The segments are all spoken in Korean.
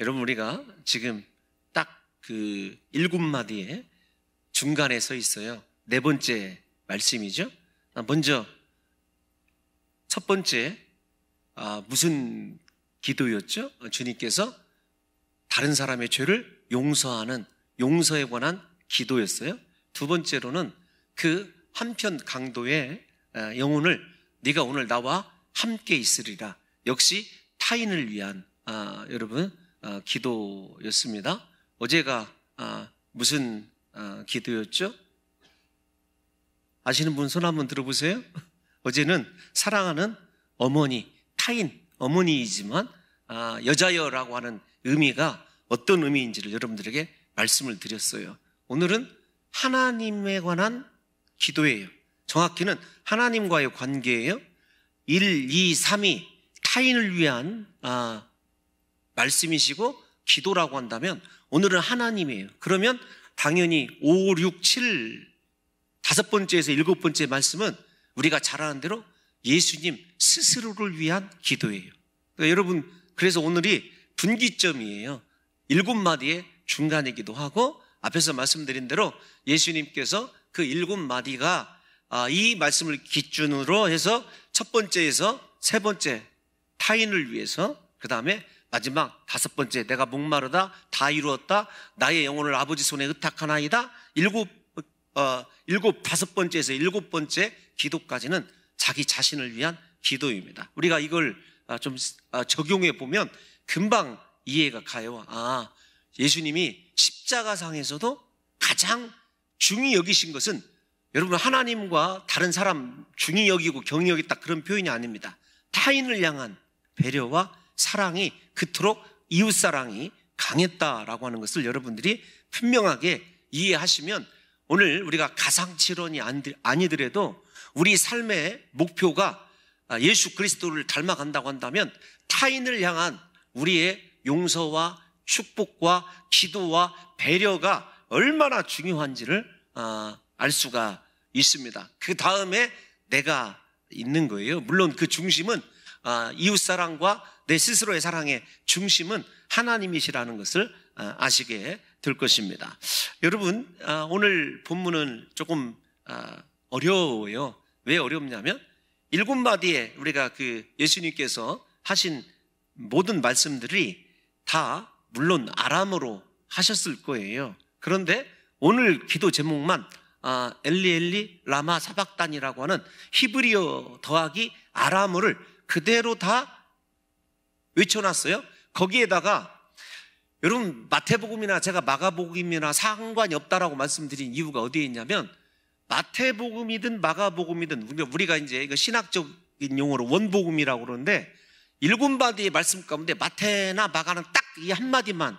여러분, 우리가 지금 딱 그 7마디의 중간에 서 있어요. 네 번째 말씀이죠. 먼저 첫 번째 무슨 기도였죠? 주님께서 다른 사람의 죄를 용서하는, 용서에 관한 기도였어요. 두 번째로는 그 한편 강도의 영혼을 네가 오늘 나와 함께 있으리라, 역시 타인을 위한 여러분 기도였습니다. 어제가 무슨 기도였죠? 아시는 분 손 한번 들어보세요. 어제는 사랑하는 어머니, 타인 어머니이지만 여자여라고 하는 의미가 어떤 의미인지를 여러분들에게 말씀을 드렸어요. 오늘은 하나님에 관한 기도예요. 정확히는 하나님과의 관계예요. 1, 2, 3이 타인을 위한 말씀이시고 기도라고 한다면 오늘은 하나님이에요. 그러면 당연히 5, 6, 7 다섯 번째에서 일곱 번째 말씀은 우리가 잘 아는 대로 예수님 스스로를 위한 기도예요. 그러니까 여러분, 그래서 오늘이 분기점이에요. 7마디의 중간이기도 하고, 앞에서 말씀드린 대로 예수님께서 그 7마디가 이 말씀을 기준으로 해서 첫 번째에서 세 번째 타인을 위해서, 그 다음에 마지막 다섯 번째 내가 목마르다 다 이루었다 나의 영혼을 아버지 손에 의탁하나이다, 다섯 번째에서 일곱 번째 기도까지는 자기 자신을 위한 기도입니다. 우리가 이걸 좀 적용해 보면 금방 이해가 가요. 예수님이 십자가상에서도 가장 중히 여기신 것은, 여러분, 하나님과 다른 사람 중히 여기고 경히 여겼다 그런 표현이 아닙니다. 타인을 향한 배려와 사랑이 그토록 이웃사랑이 강했다라고 하는 것을 여러분들이 분명하게 이해하시면, 오늘 우리가 가상칠언이 아니더라도 우리 삶의 목표가 예수 그리스도를 닮아간다고 한다면 타인을 향한 우리의 용서와 축복과 기도와 배려가 얼마나 중요한지를 알 수가 있습니다. 그 다음에 내가 있는 거예요. 물론 그 중심은 이웃사랑과 내 스스로의 사랑의 중심은 하나님이시라는 것을 아시게 될 것입니다. 여러분, 오늘 본문은 조금 어려워요. 왜 어렵냐면 7마디에 우리가 그 예수님께서 하신 모든 말씀들이 다 물론 아람어로 하셨을 거예요. 그런데 오늘 기도 제목만 엘리 엘리 라마 사박단이라고 하는 히브리어 더하기 아람어를 그대로 다 외쳐놨어요. 거기에다가 여러분, 마태복음이나 제가 마가복음이나 상관이 없다라고 말씀드린 이유가 어디에 있냐면, 마태복음이든 마가복음이든 우리가 이제 이거 신학적인 용어로 원복음이라고 그러는데, 7마디의 말씀 가운데 마태나 마가는 딱 이 한마디만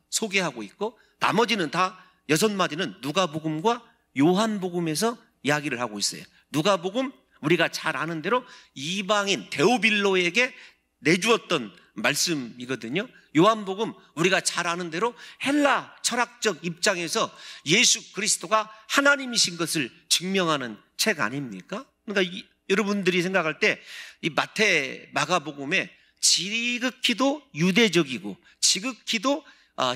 소개하고 있고, 나머지는 다 6마디는 누가복음과 요한복음에서 이야기를 하고 있어요. 누가복음, 우리가 잘 아는 대로 이방인 데오빌로에게 내주었던 말씀이거든요. 요한복음, 우리가 잘 아는 대로 헬라 철학적 입장에서 예수 그리스도가 하나님이신 것을 증명하는 책 아닙니까? 그러니까 여러분들이 생각할 때 이 마태, 마가복음에 지극히도 유대적이고 지극히도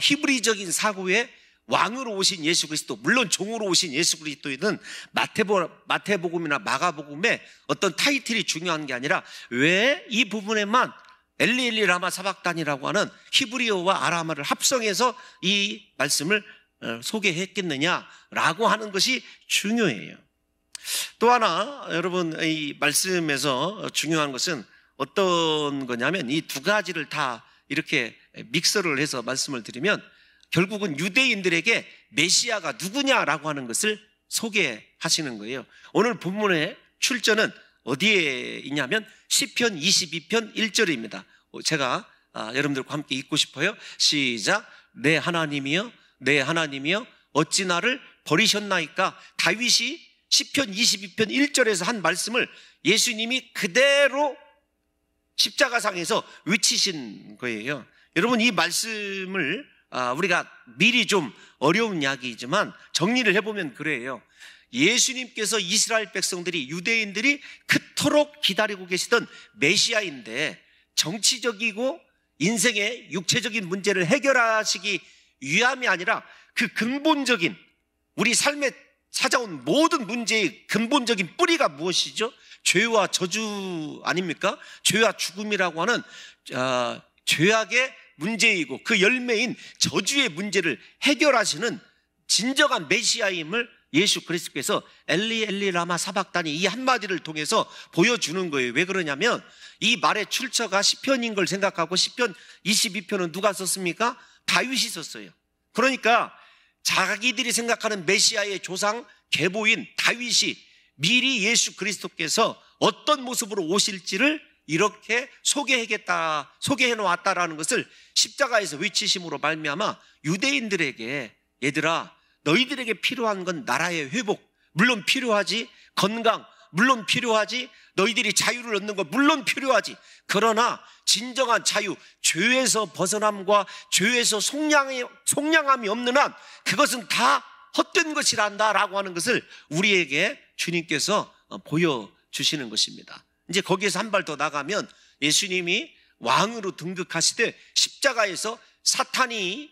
히브리적인 사고의 왕으로 오신 예수 그리스도, 물론 종으로 오신 예수 그리스도는 마태복음이나 마가복음에 어떤 타이틀이 중요한 게 아니라 왜 이 부분에만 엘리 엘리 라마 사박단이라고 하는 히브리어와 아람어를 합성해서 이 말씀을 소개했겠느냐라고 하는 것이 중요해요. 또 하나, 여러분, 이 말씀에서 중요한 것은 어떤 거냐면, 이 두 가지를 다 이렇게 믹서를 해서 말씀을 드리면 결국은 유대인들에게 메시아가 누구냐라고 하는 것을 소개하시는 거예요. 오늘 본문의 출전은 어디에 있냐면 시편 22편 1절입니다. 제가 여러분들과 함께 읽고 싶어요. 시작. 내 하나님이여, 내 하나님이여, 어찌 나를 버리셨나이까. 다윗이 시편 22편 1절에서 한 말씀을 예수님이 그대로 십자가상에서 외치신 거예요. 여러분, 이 말씀을 우리가 미리 좀 어려운 이야기이지만 정리를 해보면 그래요. 예수님께서 이스라엘 백성들이, 유대인들이 그토록 기다리고 계시던 메시아인데, 정치적이고 인생의 육체적인 문제를 해결하시기 위함이 아니라 그 근본적인 우리 삶에 찾아온 모든 문제의 근본적인 뿌리가 무엇이죠? 죄와 저주 아닙니까? 죄와 죽음이라고 하는 죄악의 문제이고 그 열매인 저주의 문제를 해결하시는 진정한 메시아임을 예수 그리스도께서 엘리 엘리 라마 사박다니 이 한마디를 통해서 보여주는 거예요. 왜 그러냐면 이 말의 출처가 시편인 걸 생각하고 시편 22편은 누가 썼습니까? 다윗이 썼어요. 그러니까 자기들이 생각하는 메시아의 조상 계보인 다윗이 미리 예수 그리스도께서 어떤 모습으로 오실지를 이렇게 소개해 놓았다라는 것을 십자가에서 외치심으로 말미암아 유대인들에게 얘들아 너희들에게 필요한 건 나라의 회복 물론 필요하지, 건강 물론 필요하지, 너희들이 자유를 얻는 것 물론 필요하지, 그러나 진정한 자유, 죄에서 벗어남과 죄에서 속량함이 없는 한 그것은 다 헛된 것이란다 라고 하는 것을 우리에게 주님께서 보여주시는 것입니다. 이제 거기에서 한 발 더 나가면 예수님이 왕으로 등극하시되 십자가에서 사탄이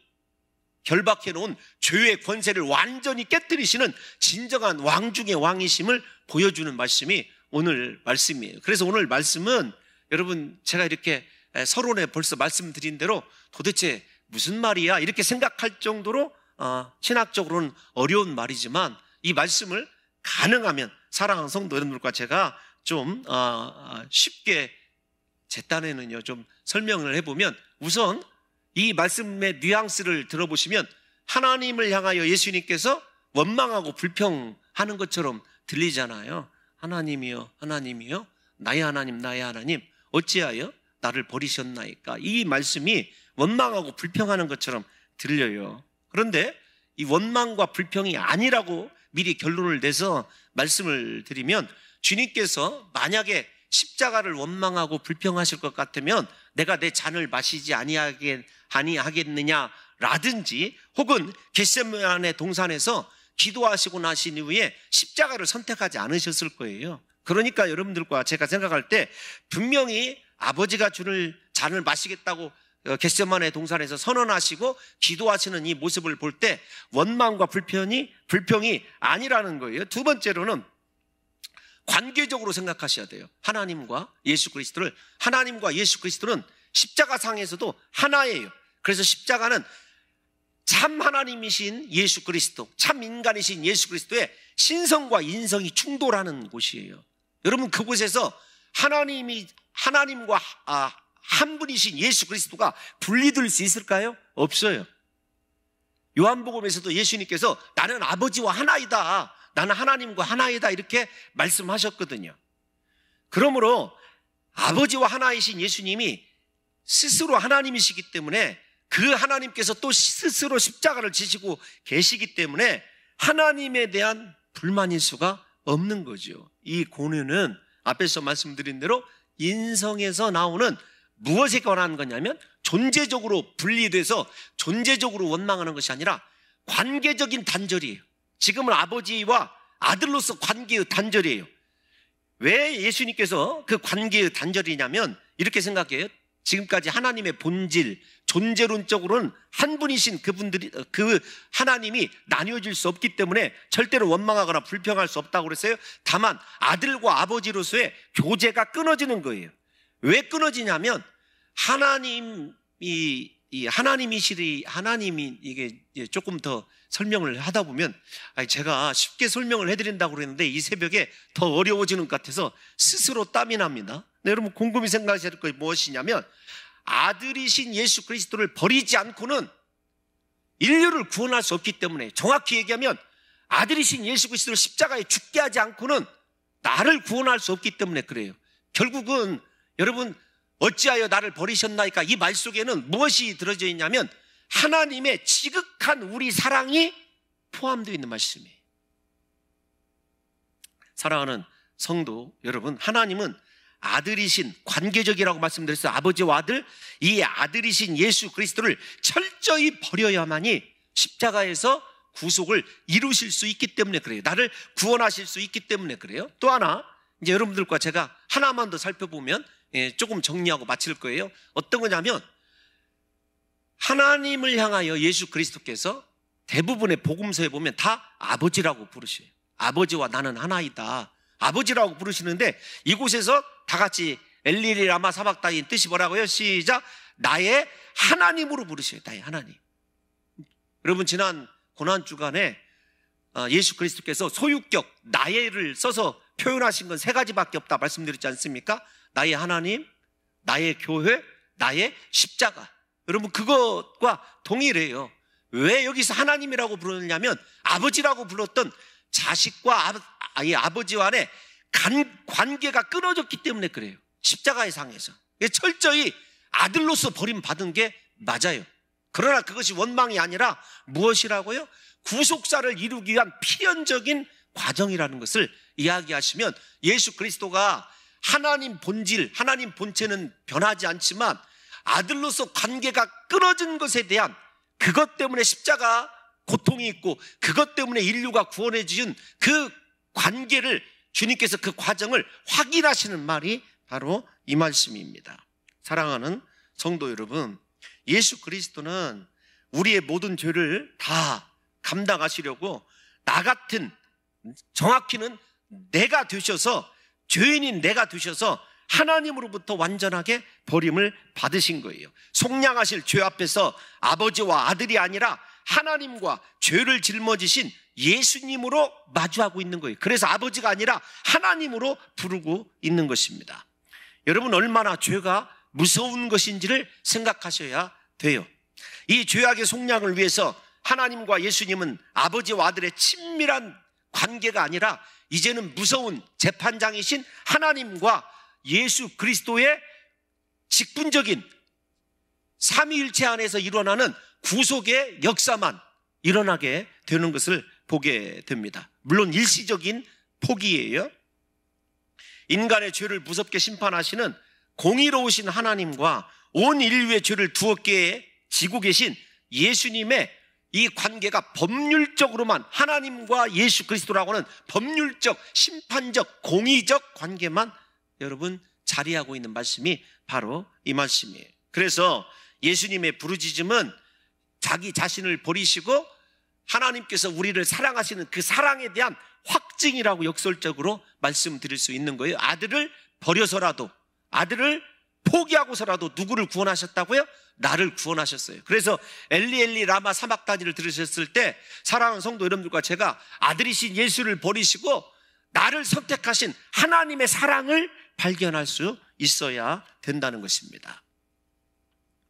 결박해 놓은 죄의 권세를 완전히 깨뜨리시는 진정한 왕 중의 왕이심을 보여주는 말씀이 오늘 말씀이에요. 그래서 오늘 말씀은 여러분 제가 이렇게 서론에 벌써 말씀드린 대로 도대체 무슨 말이야 이렇게 생각할 정도로 신학적으로는 어려운 말이지만 이 말씀을 가능하면 사랑하는 성도 여러분들과 제가 좀 쉽게 제 딴에는요 좀 설명을 해보면 우선 이 말씀의 뉘앙스를 들어보시면 하나님을 향하여 예수님께서 원망하고 불평하는 것처럼 들리잖아요. 하나님이여 하나님이여 나의 하나님 나의 하나님 어찌하여 나를 버리셨나이까. 이 말씀이 원망하고 불평하는 것처럼 들려요. 그런데 이 원망과 불평이 아니라고 미리 결론을 내서 말씀을 드리면 주님께서 만약에 십자가를 원망하고 불평하실 것 같으면 내가 내 잔을 마시지 아니하겠느냐라든지 혹은 겟세마네 동산에서 기도하시고 나신 이후에 십자가를 선택하지 않으셨을 거예요. 그러니까 여러분들과 제가 생각할 때 분명히 아버지가 주는 잔을 마시겠다고 겟세마네 동산에서 선언하시고 기도하시는 이 모습을 볼 때 원망과 불평이 아니라는 거예요. 두 번째로는 관계적으로 생각하셔야 돼요. 하나님과 예수 그리스도는 십자가상에서도 하나예요. 그래서 십자가는 참 하나님이신 예수 그리스도, 참 인간이신 예수 그리스도의 신성과 인성이 충돌하는 곳이에요. 여러분 그곳에서 하나님과 한 분이신 예수 그리스도가 분리될 수 있을까요? 없어요. 요한복음에서도 예수님께서 나는 아버지와 하나이다, 나는 하나님과 하나이다 이렇게 말씀하셨거든요. 그러므로 아버지와 하나이신 예수님이 스스로 하나님이시기 때문에 그 하나님께서 또 스스로 십자가를 지시고 계시기 때문에 하나님에 대한 불만일 수가 없는 거죠. 이 고뇌는 앞에서 말씀드린 대로 인성에서 나오는 무엇에 관한 거냐면 존재적으로 분리돼서 존재적으로 원망하는 것이 아니라 관계적인 단절이에요. 지금은 아버지와 아들로서 관계의 단절이에요. 왜 예수님께서 그 관계의 단절이냐면 이렇게 생각해요. 지금까지 하나님의 본질, 존재론적으로는 한 분이신 그 하나님이 나뉘어질 수 없기 때문에 절대로 원망하거나 불평할 수 없다고 그랬어요. 다만 아들과 아버지로서의 교제가 끊어지는 거예요. 왜 끊어지냐면 하나님이 이게 조금 더 설명을 하다 보면 제가 쉽게 설명을 해드린다고 그랬는데 이 새벽에 더 어려워지는 것 같아서 스스로 땀이 납니다. 네, 여러분 곰곰이 생각하셔야 될 것이 무엇이냐면 아들이신 예수 그리스도를 버리지 않고는 인류를 구원할 수 없기 때문에, 정확히 얘기하면 아들이신 예수 그리스도를 십자가에 죽게 하지 않고는 나를 구원할 수 없기 때문에 그래요. 결국은 여러분 어찌하여 나를 버리셨나이까 이 말 속에는 무엇이 들어져 있냐면 하나님의 지극한 우리 사랑이 포함되어 있는 말씀이에요. 사랑하는 성도 여러분, 하나님은 아들이신, 관계적이라고 말씀드렸어요. 아버지와 아들, 이 아들이신 예수 그리스도를 철저히 버려야만이 십자가에서 구속을 이루실 수 있기 때문에 그래요. 나를 구원하실 수 있기 때문에 그래요. 또 하나, 이제 여러분들과 제가 하나만 더 살펴보면 조금 정리하고 마칠 거예요. 어떤 거냐면 하나님을 향하여 예수 그리스도께서 대부분의 복음서에 보면 다 아버지라고 부르셔요. 아버지와 나는 하나이다. 아버지라고 부르시는데 이곳에서 다 같이 엘리리 라마 사박다인 뜻이 뭐라고요? 시작. 나의 하나님으로 부르셔요. 나의 하나님. 여러분 지난 고난주간에 예수 그리스도께서 소유격 나의를 써서 표현하신 건 세 가지밖에 없다 말씀드렸지 않습니까? 나의 하나님, 나의 교회, 나의 십자가. 여러분 그것과 동일해요. 왜 여기서 하나님이라고 부르느냐면 아버지라고 불렀던 자식과 아버지와 안에 관계가 끊어졌기 때문에 그래요. 십자가의 상에서 철저히 아들로서 버림받은 게 맞아요. 그러나 그것이 원망이 아니라 무엇이라고요? 구속사를 이루기 위한 필연적인 과정이라는 것을 이야기하시면 예수 그리스도가 하나님 본질, 하나님 본체는 변하지 않지만 아들로서 관계가 끊어진 것에 대한 그것 때문에 십자가 고통이 있고 그것 때문에 인류가 구원해 주신 그 관계를 주님께서 그 과정을 확인하시는 말이 바로 이 말씀입니다. 사랑하는 성도 여러분, 예수 그리스도는 우리의 모든 죄를 다 감당하시려고 나 같은, 정확히는 내가 되셔서, 죄인인 내가 되셔서 하나님으로부터 완전하게 버림을 받으신 거예요. 속량하실 죄 앞에서 아버지와 아들이 아니라 하나님과 죄를 짊어지신 예수님으로 마주하고 있는 거예요. 그래서 아버지가 아니라 하나님으로 부르고 있는 것입니다. 여러분 얼마나 죄가 무서운 것인지를 생각하셔야 돼요. 이 죄악의 속량을 위해서 하나님과 예수님은 아버지와 아들의 친밀한 관계가 아니라 이제는 무서운 재판장이신 하나님과 예수 그리스도의 직분적인 삼위일체 안에서 일어나는 구속의 역사만 일어나게 되는 것을 보게 됩니다. 물론 일시적인 포기예요. 인간의 죄를 무섭게 심판하시는 공의로우신 하나님과 온 인류의 죄를 두렵게 지고 계신 예수님의 이 관계가 법률적으로만, 하나님과 예수 그리스도라고 하는 법률적, 심판적, 공의적 관계만 여러분 자리하고 있는 말씀이 바로 이 말씀이에요. 그래서 예수님의 부르짖음은 자기 자신을 버리시고 하나님께서 우리를 사랑하시는 그 사랑에 대한 확증이라고 역설적으로 말씀드릴 수 있는 거예요. 아들을 버려서라도, 아들을 포기하고서라도 누구를 구원하셨다고요? 나를 구원하셨어요. 그래서 엘리 엘리 라마 사박다니를 들으셨을 때 사랑하는 성도 여러분들과 제가 아들이신 예수를 버리시고 나를 선택하신 하나님의 사랑을 발견할 수 있어야 된다는 것입니다.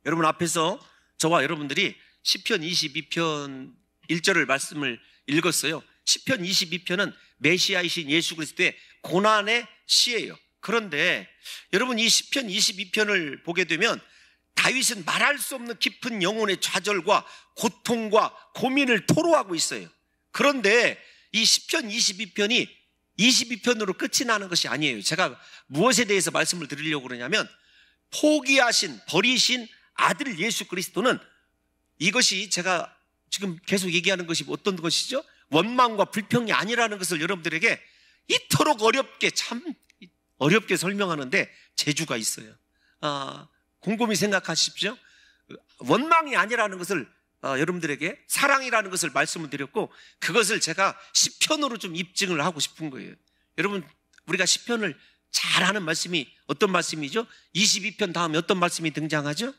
여러분 앞에서 저와 여러분들이 시편 22편 1절을 말씀을 읽었어요. 시편 22편은 메시아이신 예수 그리스도의 고난의 시예요. 그런데 여러분 이 시편 22편을 보게 되면 다윗은 말할 수 없는 깊은 영혼의 좌절과 고통과 고민을 토로하고 있어요. 그런데 이 시편 22편이 22편으로 끝이 나는 것이 아니에요. 제가 무엇에 대해서 말씀을 드리려고 그러냐면 포기하신, 버리신 아들 예수 그리스도는, 이것이 제가 지금 계속 얘기하는 것이 어떤 것이죠? 원망과 불평이 아니라는 것을 여러분들에게 이토록 어렵게, 참 어렵게 설명하는데 재주가 있어요. 곰곰이 생각하십시오. 원망이 아니라는 것을 여러분들에게 사랑이라는 것을 말씀을 드렸고, 그것을 제가 시편으로 좀 입증을 하고 싶은 거예요. 여러분 우리가 시편을 잘 아는 말씀이 어떤 말씀이죠? 22편 다음에 어떤 말씀이 등장하죠?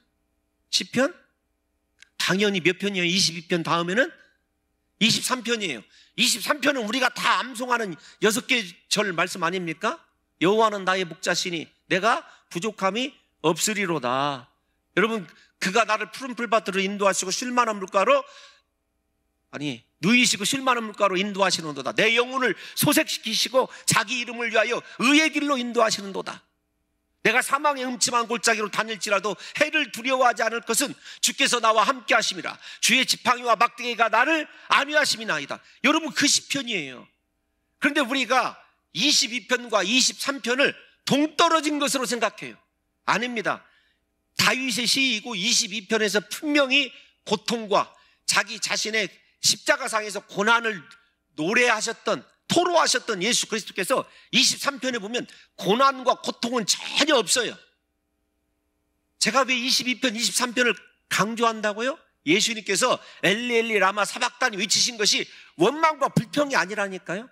시편? 당연히 몇 편이에요? 22편 다음에는 23편이에요. 23편은 우리가 다 암송하는 6개 절 말씀 아닙니까? 여호와는 나의 목자시니 내가 부족함이 없으리로다. 여러분 그가 나를 푸른 풀밭으로 인도하시고 쉴만한 물가로, 누이시고 쉴만한 물가로 인도하시는도다. 내 영혼을 소생시키시고 자기 이름을 위하여 의의 길로 인도하시는도다. 내가 사망의 음침한 골짜기로 다닐지라도 해를 두려워하지 않을 것은 주께서 나와 함께 하심이라. 주의 지팡이와 막대기가 나를 안위하심이나이다. 여러분 그 시편이에요. 그런데 우리가 22편과 23편을 동떨어진 것으로 생각해요. 아닙니다. 다윗의 시이고 22편에서 분명히 고통과 자기 자신의 십자가상에서 고난을 노래하셨던, 토로하셨던 예수 그리스도께서 23편에 보면 고난과 고통은 전혀 없어요. 제가 왜 22편, 23편을 강조한다고요? 예수님께서 엘리 엘리 라마 사박다니 외치신 것이 원망과 불평이 아니라니까요.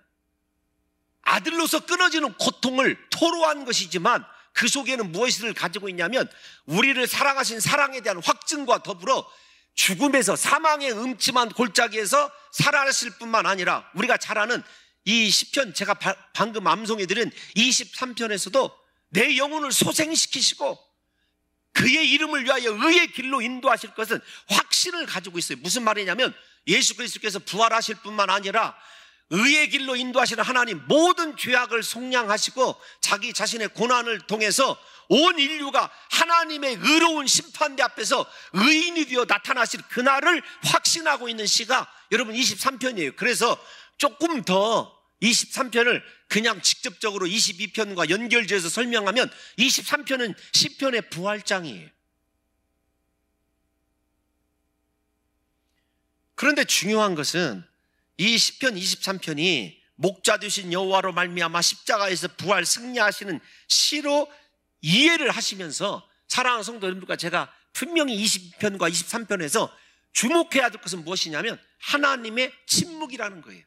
아들로서 끊어지는 고통을 토로한 것이지만 그 속에는 무엇을 가지고 있냐면 우리를 사랑하신 사랑에 대한 확증과 더불어 죽음에서 사망의 음침한 골짜기에서 살아나실 뿐만 아니라 우리가 잘 아는 이 시편, 제가 방금 암송해드린 23편에서도 내 영혼을 소생시키시고 그의 이름을 위하여 의의 길로 인도하실 것은 확신을 가지고 있어요. 무슨 말이냐면 예수 그리스도께서 부활하실 뿐만 아니라 의의 길로 인도하시는 하나님, 모든 죄악을 속량하시고 자기 자신의 고난을 통해서 온 인류가 하나님의 의로운 심판대 앞에서 의인이 되어 나타나실 그날을 확신하고 있는 시가 여러분 23편이에요. 그래서 조금 더 23편을 그냥 직접적으로 22편과 연결지어서 설명하면 23편은 시편의 부활장이에요. 그런데 중요한 것은 이 시편 23편이 목자 되신 여호와로 말미암아 십자가에서 부활 승리하시는 시로 이해를 하시면서 사랑하는 성도 여러분들과 제가 분명히 22편과 23편에서 주목해야 될 것은 무엇이냐면 하나님의 침묵이라는 거예요.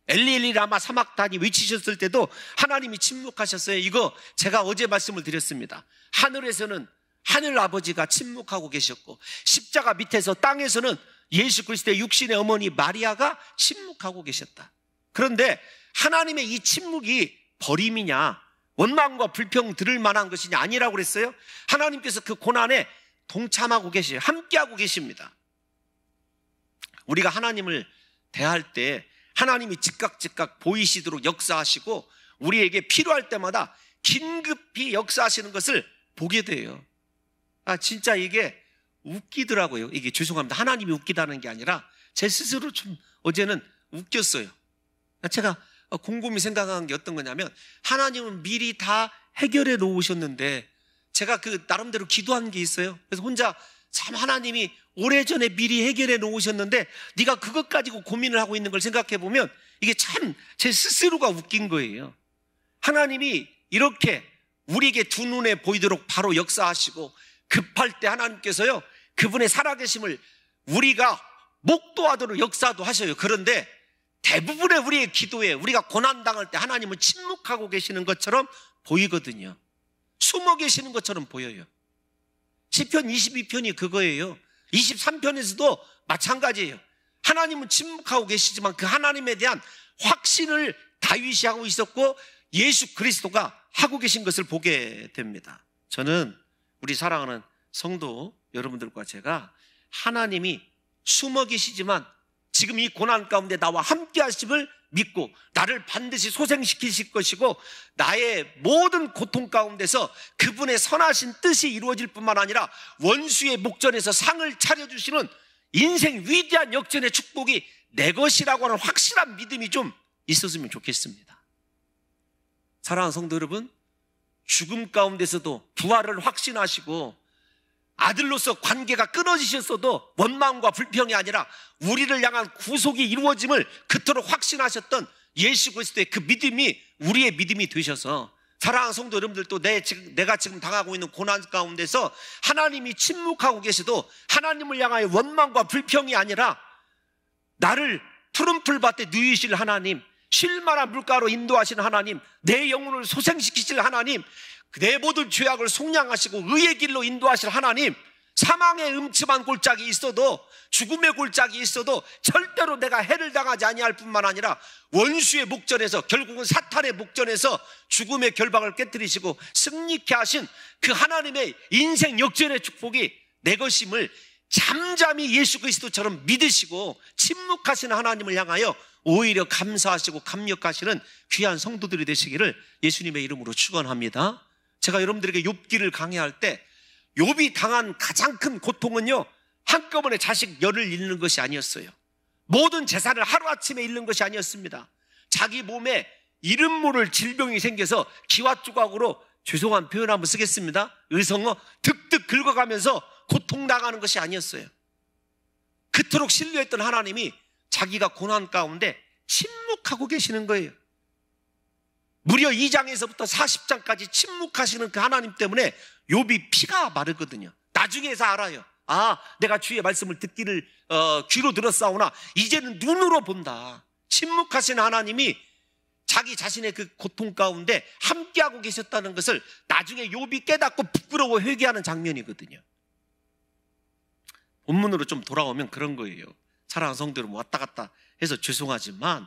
엘리 엘리 라마 사박다니 외치셨을 때도 하나님이 침묵하셨어요. 이거 제가 어제 말씀을 드렸습니다. 하늘에서는 하늘 아버지가 침묵하고 계셨고 십자가 밑에서 땅에서는 예수 그리스도의 육신의 어머니 마리아가 침묵하고 계셨다. 그런데 하나님의 이 침묵이 버림이냐 원망과 불평 들을 만한 것이냐 아니라고 그랬어요. 하나님께서 그 고난에 동참하고 계셔요. 함께하고 계십니다. 우리가 하나님을 대할 때 하나님이 즉각 보이시도록 역사하시고 우리에게 필요할 때마다 긴급히 역사하시는 것을 보게 돼요. 진짜 이게 웃기더라고요. 이게 죄송합니다. 하나님이 웃기다는 게 아니라 제 스스로 좀 어제는 웃겼어요. 제가 곰곰이 생각한 게 어떤 거냐면 하나님은 미리 다 해결해 놓으셨는데 제가 그 나름대로 기도한 게 있어요. 그래서 혼자 참 하나님이 오래전에 미리 해결해 놓으셨는데 네가 그것 가지고 고민을 하고 있는 걸 생각해 보면 이게 참 제 스스로가 웃긴 거예요. 하나님이 이렇게 우리에게 두 눈에 보이도록 바로 역사하시고 급할 때 하나님께서요 그분의 살아계심을 우리가 목도하도록 역사도 하셔요. 그런데 대부분의 우리의 기도에 우리가 고난당할 때 하나님은 침묵하고 계시는 것처럼 보이거든요. 숨어 계시는 것처럼 보여요. 시편 22편이 그거예요. 23편에서도 마찬가지예요. 하나님은 침묵하고 계시지만 그 하나님에 대한 확신을 다윗이 하고 있었고 예수 그리스도가 하고 계신 것을 보게 됩니다. 저는 우리 사랑하는 성도 여러분들과 제가 하나님이 숨어 계시지만 지금 이 고난 가운데 나와 함께 하심을 믿고 나를 반드시 소생시키실 것이고 나의 모든 고통 가운데서 그분의 선하신 뜻이 이루어질 뿐만 아니라 원수의 목전에서 상을 차려주시는 인생 위대한 역전의 축복이 내 것이라고 하는 확실한 믿음이 좀 있었으면 좋겠습니다. 사랑하는 성도 여러분, 죽음 가운데서도 부활을 확신하시고 아들로서 관계가 끊어지셨어도 원망과 불평이 아니라 우리를 향한 구속이 이루어짐을 그토록 확신하셨던 예수 그리스도의 그 믿음이 우리의 믿음이 되셔서 사랑하는 성도 여러분들도 내가 지금 당하고 있는 고난 가운데서 하나님이 침묵하고 계셔도 하나님을 향하여 원망과 불평이 아니라 나를 푸른 풀밭에 누이실 하나님, 쉴만한 물가로 인도하시는 하나님, 내 영혼을 소생시키실 하나님, 내 모든 죄악을 속량하시고 의의 길로 인도하실 하나님, 사망의 음침한 골짜기 있어도 죽음의 골짜기 있어도 절대로 내가 해를 당하지 아니할 뿐만 아니라 원수의 목전에서 결국은 사탄의 목전에서 죽음의 결박을 깨뜨리시고 승리케 하신 그 하나님의 인생 역전의 축복이 내 것임을 잠잠히 예수 그리스도처럼 믿으시고 침묵하시는 하나님을 향하여 오히려 감사하시고 감격하시는 귀한 성도들이 되시기를 예수님의 이름으로 축원합니다. 제가 여러분들에게 욥기를 강의할 때 욥이 당한 가장 큰 고통은요 한꺼번에 자식 열을 잃는 것이 아니었어요. 모든 재산을 하루아침에 잃는 것이 아니었습니다. 자기 몸에 이름 모를 질병이 생겨서 기와 조각으로, 죄송한 표현 한번 쓰겠습니다, 의성어 득득 긁어가면서 고통당하는 것이 아니었어요. 그토록 신뢰했던 하나님이 자기가 고난 가운데 침묵하고 계시는 거예요. 무려 2장에서부터 40장까지 침묵하시는 그 하나님 때문에 욥이 피가 마르거든요. 나중에서 알아요. 아, 내가 주의 말씀을 듣기를 귀로 들었사오나 이제는 눈으로 본다. 침묵하신 하나님이 자기 자신의 그 고통 가운데 함께하고 계셨다는 것을 나중에 욥이 깨닫고 부끄러워 회개하는 장면이거든요. 본문으로 좀 돌아오면 그런 거예요. 사랑하는 성도 여러분, 왔다 갔다 해서 죄송하지만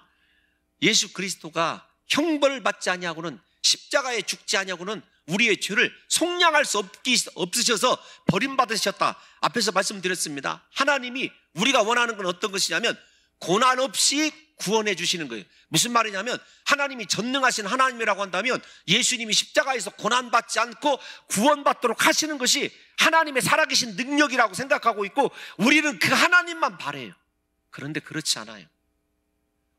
예수 그리스도가 형벌을 받지 아니하고는, 십자가에 죽지 아니하고는 우리의 죄를 속량할 수 없으셔서 버림받으셨다. 앞에서 말씀드렸습니다. 하나님이 우리가 원하는 건 어떤 것이냐면 고난 없이 구원해 주시는 거예요. 무슨 말이냐면 하나님이 전능하신 하나님이라고 한다면 예수님이 십자가에서 고난받지 않고 구원받도록 하시는 것이 하나님의 살아계신 능력이라고 생각하고 있고, 우리는 그 하나님만 바라요. 그런데 그렇지 않아요.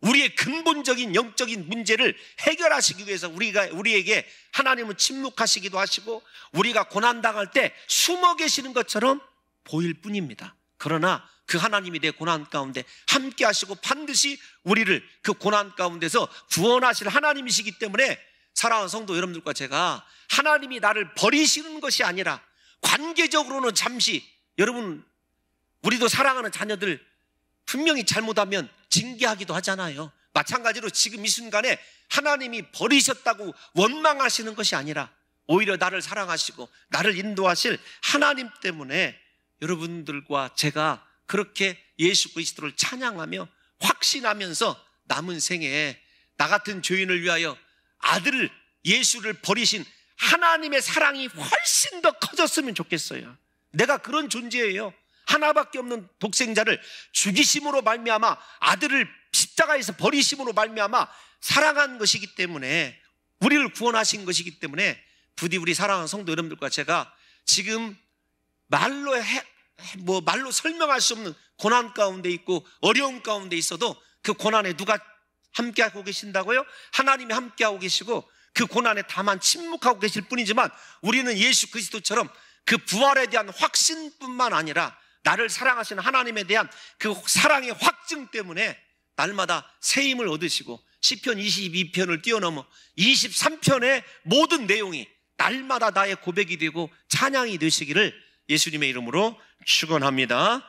우리의 근본적인 영적인 문제를 해결하시기 위해서 우리에게 하나님은 침묵하시기도 하시고 우리가 고난당할 때 숨어 계시는 것처럼 보일 뿐입니다. 그러나 그 하나님이 내 고난 가운데 함께 하시고 반드시 우리를 그 고난 가운데서 구원하실 하나님이시기 때문에, 사랑하는 성도 여러분들과 제가 하나님이 나를 버리시는 것이 아니라 관계적으로는 잠시, 여러분 우리도 사랑하는 자녀들 분명히 잘못하면 징계하기도 하잖아요. 마찬가지로 지금 이 순간에 하나님이 버리셨다고 원망하시는 것이 아니라 오히려 나를 사랑하시고 나를 인도하실 하나님 때문에 여러분들과 제가 그렇게 예수 그리스도를 찬양하며 확신하면서 남은 생애에 나 같은 죄인을 위하여 아들을, 예수를 버리신 하나님의 사랑이 훨씬 더 커졌으면 좋겠어요. 내가 그런 존재예요. 하나밖에 없는 독생자를 죽이심으로 말미암아, 아들을 십자가에서 버리심으로 말미암아 사랑한 것이기 때문에, 우리를 구원하신 것이기 때문에 부디 우리 사랑하는 성도 여러분들과 제가 지금 말로 설명할 수 없는 고난 가운데 있고 어려움 가운데 있어도 그 고난에 누가 함께하고 계신다고요? 하나님이 함께하고 계시고 그 고난에 다만 침묵하고 계실 뿐이지만, 우리는 예수 그리스도처럼 그 부활에 대한 확신뿐만 아니라 나를 사랑하시는 하나님에 대한 그 사랑의 확증 때문에 날마다 새 힘을 얻으시고 시편 22편을 뛰어넘어 23편의 모든 내용이 날마다 나의 고백이 되고 찬양이 되시기를 예수님의 이름으로 축원합니다.